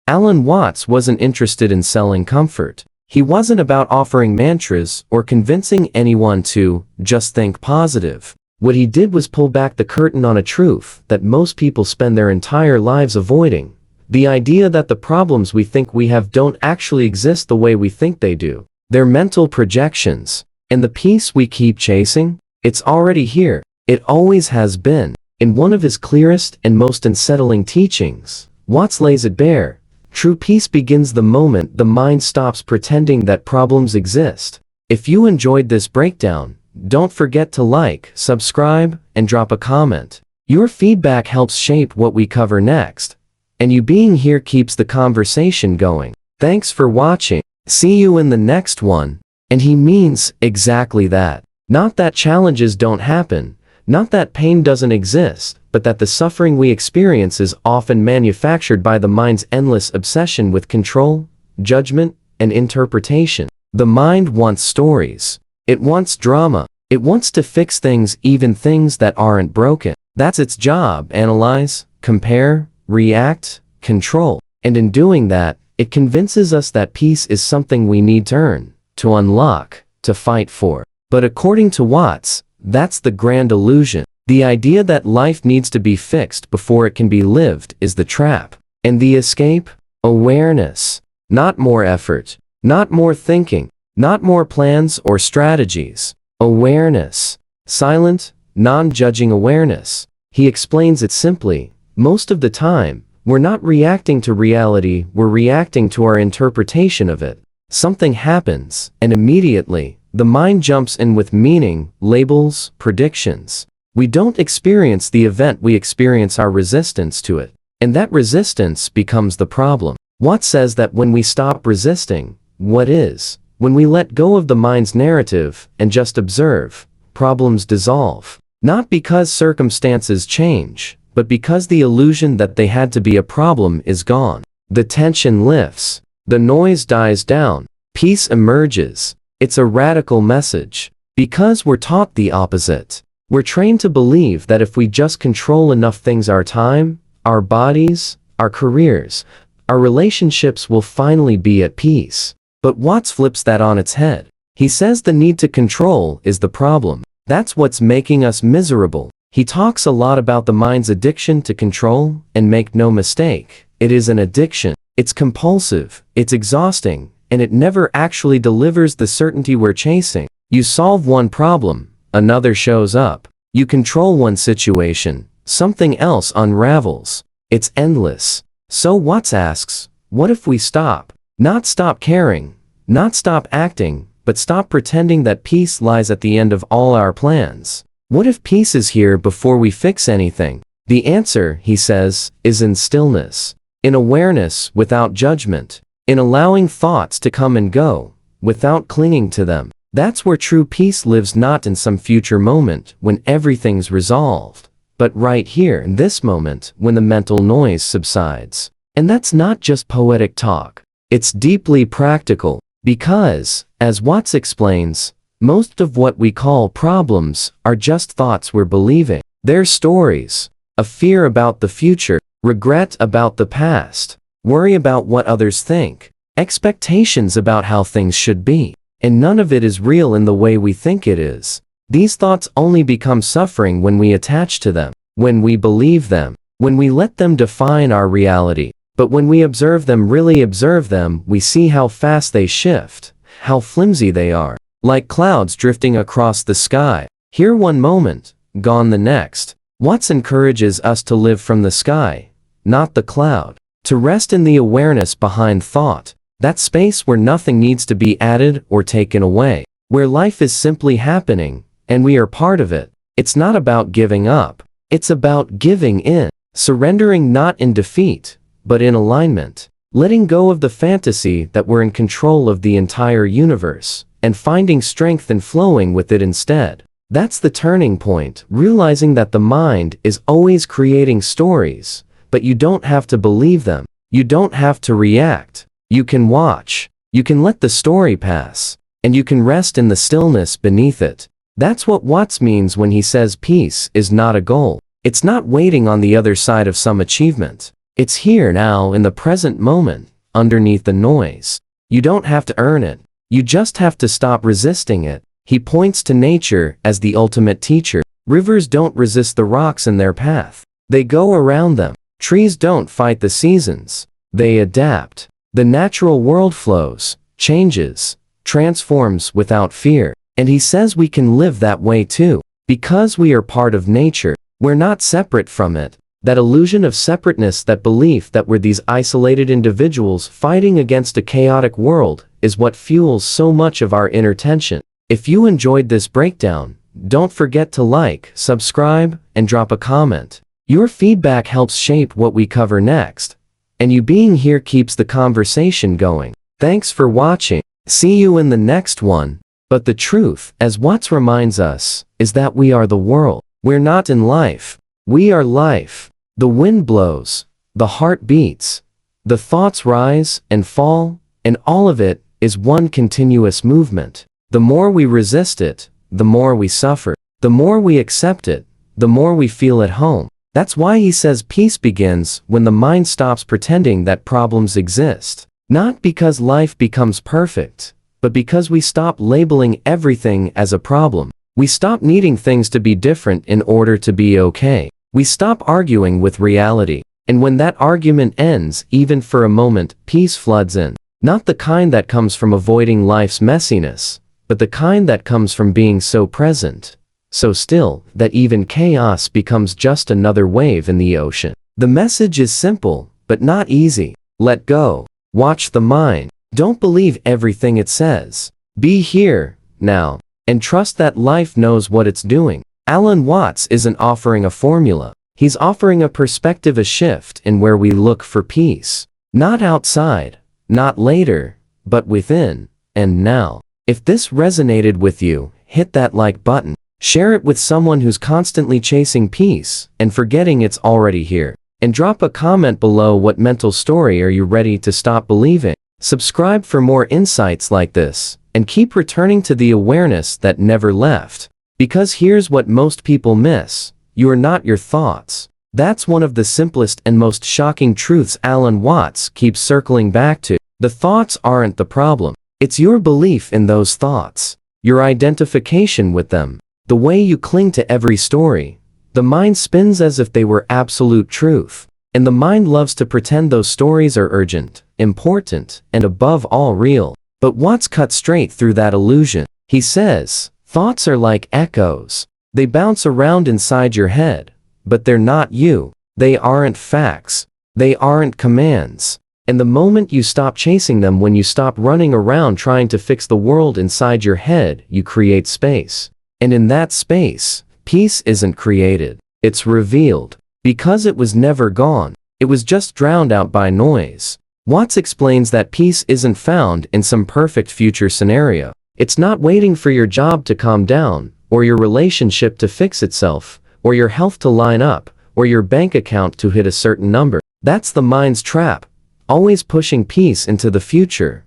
Alan Watts wasn't interested in selling comfort. He wasn't about offering mantras or convincing anyone to just think positive. What he did was pull back the curtain on a truth that most people spend their entire lives avoiding. The idea that the problems we think we have don't actually exist the way we think they do. They're mental projections. And the peace we keep chasing? It's already here. It always has been. In one of his clearest and most unsettling teachings, Watts lays it bare. True peace begins the moment the mind stops pretending that problems exist. If you enjoyed this breakdown, don't forget to like, subscribe, and drop a comment. Your feedback helps shape what we cover next. And you being here keeps the conversation going. Thanks for watching. See you in the next one. And he means exactly that. Not that challenges don't happen, not that pain doesn't exist, but that the suffering we experience is often manufactured by the mind's endless obsession with control, judgment, and interpretation. The mind wants stories. It wants drama. It wants to fix things, even things that aren't broken. That's its job: analyze, compare, react, control. And in doing that, it convinces us that peace is something we need to earn, to unlock, to fight for. But according to Watts, that's the grand illusion. The idea that life needs to be fixed before it can be lived is the trap. And the escape? Awareness. Not more effort. Not more thinking. Not more plans or strategies. Awareness. Silent, non-judging awareness. He explains it simply. Most of the time, we're not reacting to reality, we're reacting to our interpretation of it. Something happens, and immediately, the mind jumps in with meaning, labels, predictions. We don't experience the event, we experience our resistance to it. And that resistance becomes the problem. Watts says that when we stop resisting what is, when we let go of the mind's narrative and just observe, problems dissolve. Not because circumstances change, but because the illusion that they had to be a problem is gone. The tension lifts. The noise dies down. Peace emerges. It's a radical message. Because we're taught the opposite. We're trained to believe that if we just control enough things, our time, our bodies, our careers, our relationships will finally be at peace. But Watts flips that on its head. He says the need to control is the problem. That's what's making us miserable. He talks a lot about the mind's addiction to control, and make no mistake, it is an addiction. It's compulsive, it's exhausting, and it never actually delivers the certainty we're chasing. You solve one problem, another shows up. You control one situation, something else unravels. It's endless. So Watts asks, what if we stop? Not stop caring, not stop acting, but stop pretending that peace lies at the end of all our plans. What if peace is here before we fix anything? The answer, he says, is in stillness, in awareness without judgment, in allowing thoughts to come and go, without clinging to them. That's where true peace lives, not in some future moment when everything's resolved, but right here in this moment when the mental noise subsides. And that's not just poetic talk. It's deeply practical, because, as Watts explains, most of what we call problems are just thoughts we're believing. They're stories, a fear about the future, regret about the past, worry about what others think, expectations about how things should be. And none of it is real in the way we think it is. These thoughts only become suffering when we attach to them, when we believe them, when we let them define our reality. But when we observe them, really observe them, we see how fast they shift, how flimsy they are. Like clouds drifting across the sky. Here one moment, gone the next. Watts encourages us to live from the sky, not the cloud. To rest in the awareness behind thought. That space where nothing needs to be added or taken away. Where life is simply happening, and we are part of it. It's not about giving up. It's about giving in. Surrendering not in defeat, but in alignment. Letting go of the fantasy that we're in control of the entire universe, and finding strength in flowing with it instead. That's the turning point, realizing that the mind is always creating stories, but you don't have to believe them. You don't have to react. You can watch. You can let the story pass, and you can rest in the stillness beneath it. That's what Watts means when he says peace is not a goal. It's not waiting on the other side of some achievement. It's here now in the present moment, underneath the noise. You don't have to earn it. You just have to stop resisting it. He points to nature as the ultimate teacher. Rivers don't resist the rocks in their path. They go around them. Trees don't fight the seasons. They adapt. The natural world flows, changes, transforms without fear. And he says we can live that way too. Because we are part of nature, we're not separate from it. That illusion of separateness, that belief that we're these isolated individuals fighting against a chaotic world, is what fuels so much of our inner tension. If you enjoyed this breakdown, don't forget to like, subscribe, and drop a comment. Your feedback helps shape what we cover next. And you being here keeps the conversation going. Thanks for watching. See you in the next one. But the truth, as Watts reminds us, is that we are the world. We're not in life. We are life. The wind blows. The heart beats. The thoughts rise and fall, and all of it is one continuous movement. The more we resist it, the more we suffer. The more we accept it, the more we feel at home. That's why he says peace begins when the mind stops pretending that problems exist. Not because life becomes perfect, but because we stop labeling everything as a problem. We stop needing things to be different in order to be okay. We stop arguing with reality. And when that argument ends, even for a moment, peace floods in. Not the kind that comes from avoiding life's messiness, but the kind that comes from being so present, so still, that even chaos becomes just another wave in the ocean. The message is simple, but not easy. Let go. Watch the mind. Don't believe everything it says. Be here, now, and trust that life knows what it's doing. Alan Watts isn't offering a formula. He's offering a perspective, a shift in where we look for peace. Not outside, not later, but within, and now. If this resonated with you, hit that like button. Share it with someone who's constantly chasing peace and forgetting it's already here. And drop a comment below. What mental story are you ready to stop believing? Subscribe for more insights like this, and keep returning to the awareness that never left. Because here's what most people miss. You are not your thoughts. That's one of the simplest and most shocking truths Alan Watts keeps circling back to. The thoughts aren't the problem. It's your belief in those thoughts. Your identification with them. The way you cling to every story. The mind spins as if they were absolute truth. And the mind loves to pretend those stories are urgent, important, and above all real. But Watts cut straight through that illusion. He says, thoughts are like echoes. They bounce around inside your head, but they're not you. They aren't facts. They aren't commands. And the moment you stop chasing them, when you stop running around trying to fix the world inside your head, you create space. And in that space, peace isn't created. It's revealed. Because it was never gone. It was just drowned out by noise. Watts explains that peace isn't found in some perfect future scenario. It's not waiting for your job to calm down, or your relationship to fix itself, or your health to line up, or your bank account to hit a certain number. That's the mind's trap. Always pushing peace into the future.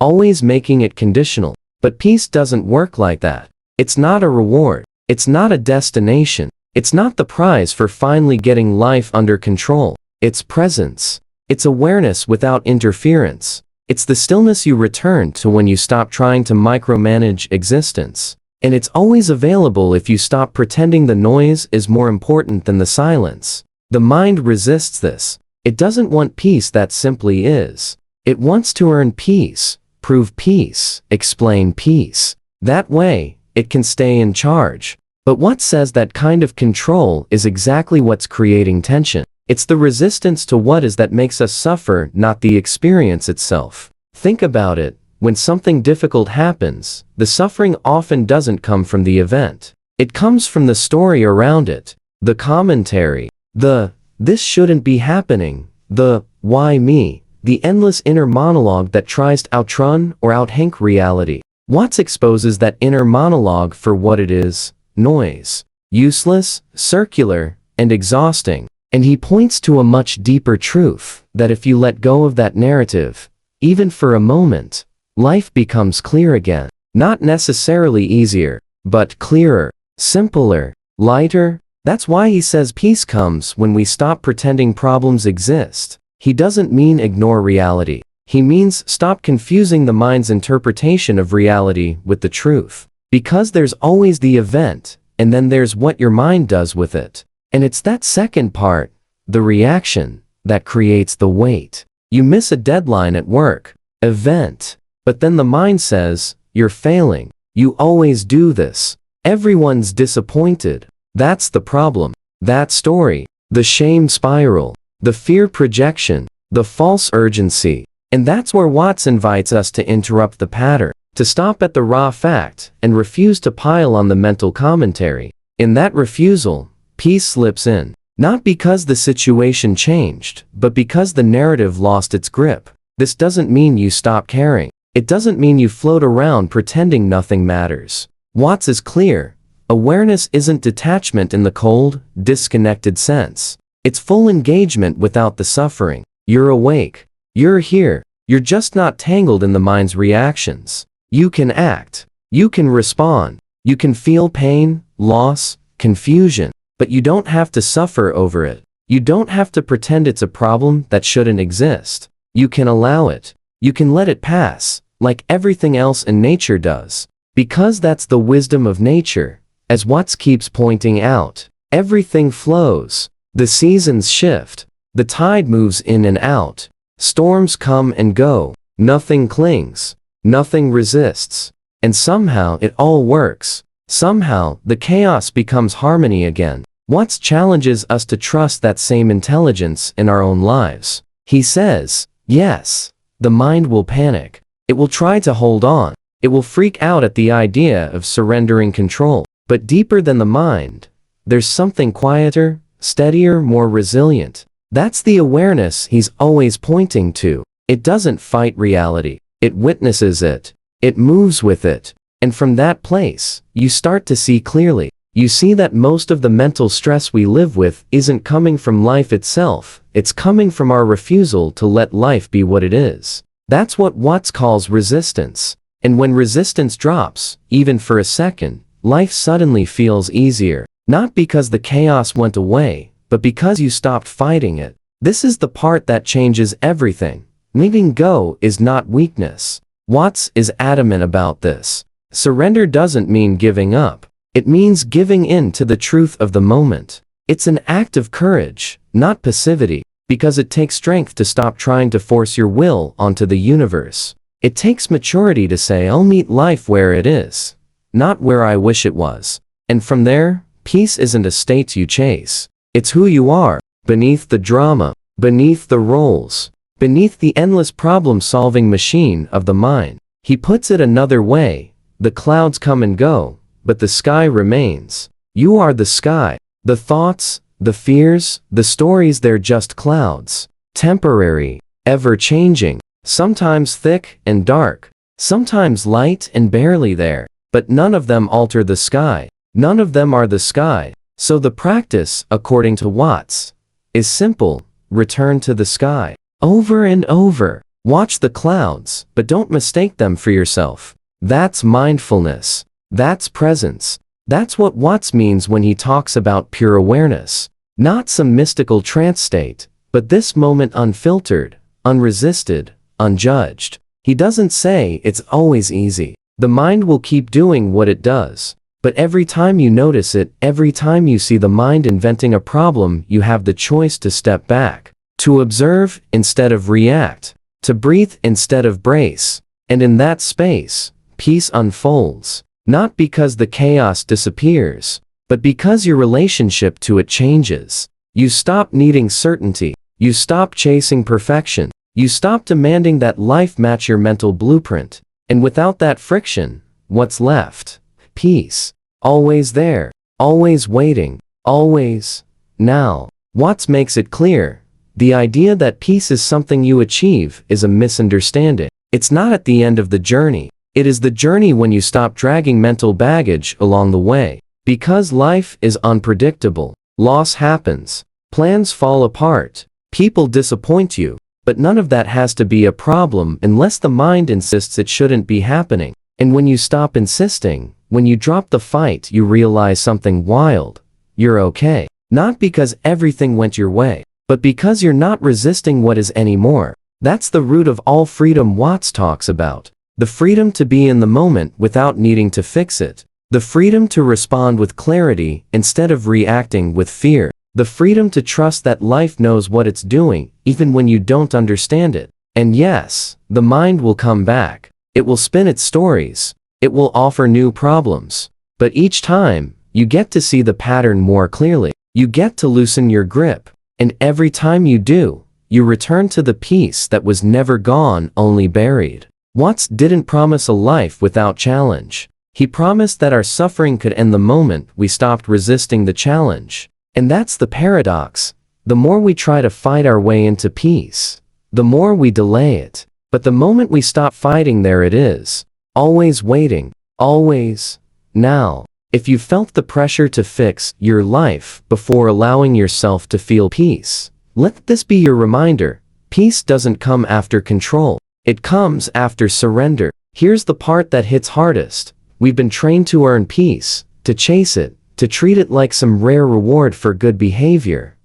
Always making it conditional. But peace doesn't work like that. It's not a reward. It's not a destination. It's not the prize for finally getting life under control. It's presence. It's awareness without interference. It's the stillness you return to when you stop trying to micromanage existence. And it's always available if you stop pretending the noise is more important than the silence. The mind resists this. It doesn't want peace, that simply is. It wants to earn peace, prove peace, explain peace. That way, it can stay in charge. But Watts says that kind of control is exactly what's creating tension. It's the resistance to what is that makes us suffer, not the experience itself. Think about it. When something difficult happens, the suffering often doesn't come from the event. It comes from the story around it, the commentary, the "this shouldn't be happening," the "why me," the endless inner monologue that tries to outrun or outthink reality. Watts exposes that inner monologue for what it is: noise. Useless, circular, and exhausting. And he points to a much deeper truth, that if you let go of that narrative, even for a moment, life becomes clear again. Not necessarily easier, but clearer, simpler, lighter. That's why he says peace comes when we stop pretending problems exist. He doesn't mean ignore reality. He means stop confusing the mind's interpretation of reality with the truth. Because there's always the event, and then there's what your mind does with it. And it's that second part, the reaction, that creates the weight. You miss a deadline at work, event, but then the mind says, you're failing. You always do this. Everyone's disappointed. That's the problem. That story, the shame spiral, the fear projection, the false urgency. And that's where Watts invites us to interrupt the pattern, to stop at the raw fact and refuse to pile on the mental commentary. In that refusal, peace slips in. Not because the situation changed, but because the narrative lost its grip. This doesn't mean you stop caring. It doesn't mean you float around pretending nothing matters. Watts is clear. Awareness isn't detachment in the cold, disconnected sense. It's full engagement without the suffering. You're awake. You're here. You're just not tangled in the mind's reactions. You can act. You can respond. You can feel pain, loss, confusion. But you don't have to suffer over it. You don't have to pretend it's a problem that shouldn't exist. You can allow it. You can let it pass, like everything else in nature does. Because that's the wisdom of nature. As Watts keeps pointing out, everything flows. The seasons shift. The tide moves in and out. Storms come and go. Nothing clings. Nothing resists. And somehow it all works. Somehow, the chaos becomes harmony again. Watts challenges us to trust that same intelligence in our own lives. He says, yes, the mind will panic. It will try to hold on. It will freak out at the idea of surrendering control. But deeper than the mind, there's something quieter, steadier, more resilient. That's the awareness he's always pointing to. It doesn't fight reality. It witnesses it. It moves with it. And from that place, you start to see clearly. You see that most of the mental stress we live with isn't coming from life itself. It's coming from our refusal to let life be what it is. That's what Watts calls resistance. And when resistance drops, even for a second, life suddenly feels easier. Not because the chaos went away, but because you stopped fighting it. This is the part that changes everything. Letting go is not weakness. Watts is adamant about this. Surrender doesn't mean giving up. It means giving in to the truth of the moment. It's an act of courage, not passivity, because it takes strength to stop trying to force your will onto the universe. It takes maturity to say, I'll meet life where it is, not where I wish it was. And from there, peace isn't a state you chase. It's who you are, beneath the drama, beneath the roles, beneath the endless problem-solving machine of the mind. He puts it another way. The clouds come and go, but the sky remains. You are the sky. The thoughts, the fears, the stories, they're just clouds. Temporary, ever-changing, sometimes thick and dark, sometimes light and barely there. But none of them alter the sky. None of them are the sky. So the practice, according to Watts, is simple. Return to the sky. Over and over. Watch the clouds, but don't mistake them for yourself. That's mindfulness. That's presence. That's what Watts means when he talks about pure awareness. Not some mystical trance state, but this moment unfiltered, unresisted, unjudged. He doesn't say it's always easy. The mind will keep doing what it does. But every time you notice it, every time you see the mind inventing a problem, you have the choice to step back, to observe instead of react, to breathe instead of brace. And in that space, peace unfolds, not because the chaos disappears, but because your relationship to it changes. You stop needing certainty. You stop chasing perfection. You stop demanding that life match your mental blueprint. And without that friction, what's left? Peace. Always there. Always waiting. Always now. Watts makes it clear. The idea that peace is something you achieve is a misunderstanding. It's not at the end of the journey. It is the journey when you stop dragging mental baggage along the way. Because life is unpredictable. Loss happens. Plans fall apart. People disappoint you. But none of that has to be a problem unless the mind insists it shouldn't be happening. And when you stop insisting, when you drop the fight, you realize something wild. you're okay. Not because everything went your way, but because you're not resisting what is anymore. That's the root of all freedom Watts talks about. The freedom to be in the moment without needing to fix it. The freedom to respond with clarity instead of reacting with fear. The freedom to trust that life knows what it's doing, even when you don't understand it. And yes, the mind will come back. It will spin its stories. It will offer new problems. But each time, you get to see the pattern more clearly. You get to loosen your grip. And every time you do, you return to the peace that was never gone, only buried. Watts didn't promise a life without challenge. He promised that our suffering could end the moment we stopped resisting the challenge. And that's the paradox. The more we try to fight our way into peace, the more we delay it. But the moment we stop fighting, there it is. Always waiting. Always. Now. If you felt the pressure to fix your life before allowing yourself to feel peace, let this be your reminder. Peace doesn't come after control. It comes after surrender. Here's the part that hits hardest. We've been trained to earn peace, to chase it, to treat it like some rare reward for good behavior,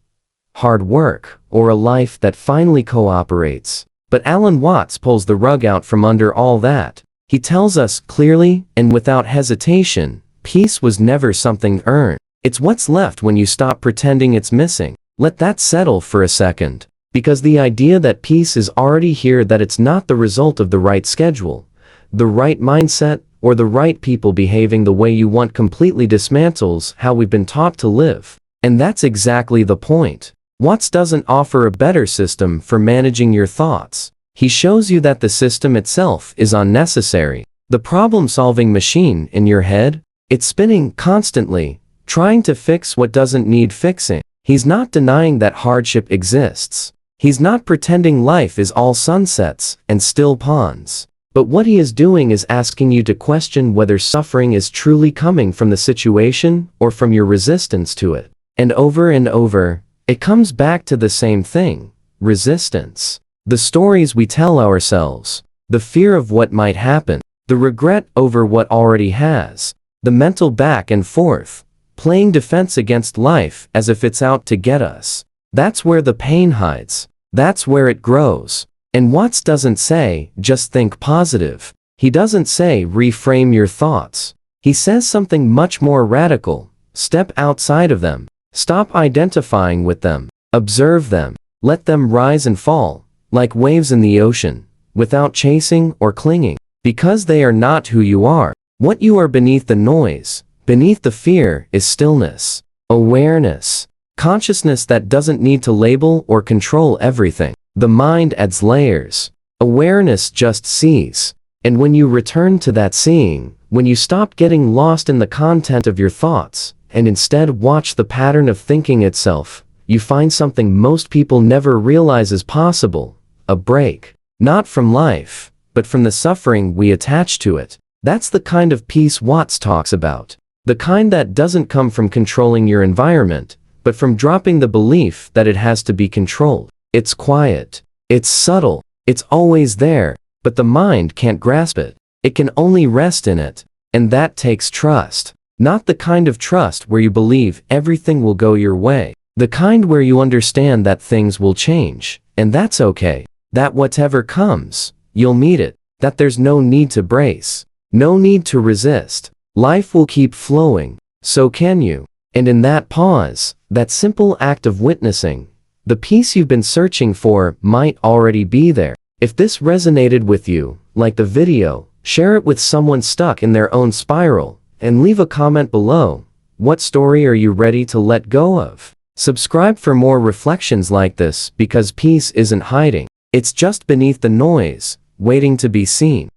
hard work, or a life that finally cooperates. But Alan Watts pulls the rug out from under all that. He tells us clearly and without hesitation, peace was never something earned. It's what's left when you stop pretending it's missing. Let that settle for a second. Because the idea that peace is already here, that it's not the result of the right schedule, the right mindset, or the right people behaving the way you want, completely dismantles how we've been taught to live. And that's exactly the point. Watts doesn't offer a better system for managing your thoughts. He shows you that the system itself is unnecessary. The problem-solving machine in your head, it's spinning constantly, trying to fix what doesn't need fixing. He's not denying that hardship exists. He's not pretending life is all sunsets and still ponds. But what he is doing is asking you to question whether suffering is truly coming from the situation or from your resistance to it. And over, it comes back to the same thing: resistance. The stories we tell ourselves, the fear of what might happen, the regret over what already has, the mental back and forth, playing defense against life as if it's out to get us. That's where the pain hides. That's where it grows. And Watts doesn't say, just think positive. He doesn't say, reframe your thoughts. He says something much more radical. Step outside of them. Stop identifying with them. Observe them. Let them rise and fall, like waves in the ocean, without chasing or clinging. Because they are not who you are. What you are beneath the noise, beneath the fear, is stillness, awareness, consciousness that doesn't need to label or control everything. The mind adds layers. Awareness just sees. And when you return to that seeing, when you stop getting lost in the content of your thoughts, and instead watch the pattern of thinking itself, you find something most people never realize is possible: a break. Not from life, but from the suffering we attach to it. That's the kind of peace Watts talks about. The kind that doesn't come from controlling your environment, but from dropping the belief that it has to be controlled. It's quiet. It's subtle. It's always there, but the mind can't grasp it. It can only rest in it. And that takes trust. Not the kind of trust where you believe everything will go your way. The kind where you understand that things will change, and that's okay. That whatever comes, you'll meet it. That there's no need to brace. No need to resist. Life will keep flowing. So can you. And in that pause, that simple act of witnessing, the peace you've been searching for might already be there. If this resonated with you, like the video, share it with someone stuck in their own spiral, and leave a comment below. What story are you ready to let go of? Subscribe for more reflections like this, because peace isn't hiding. It's just beneath the noise, waiting to be seen.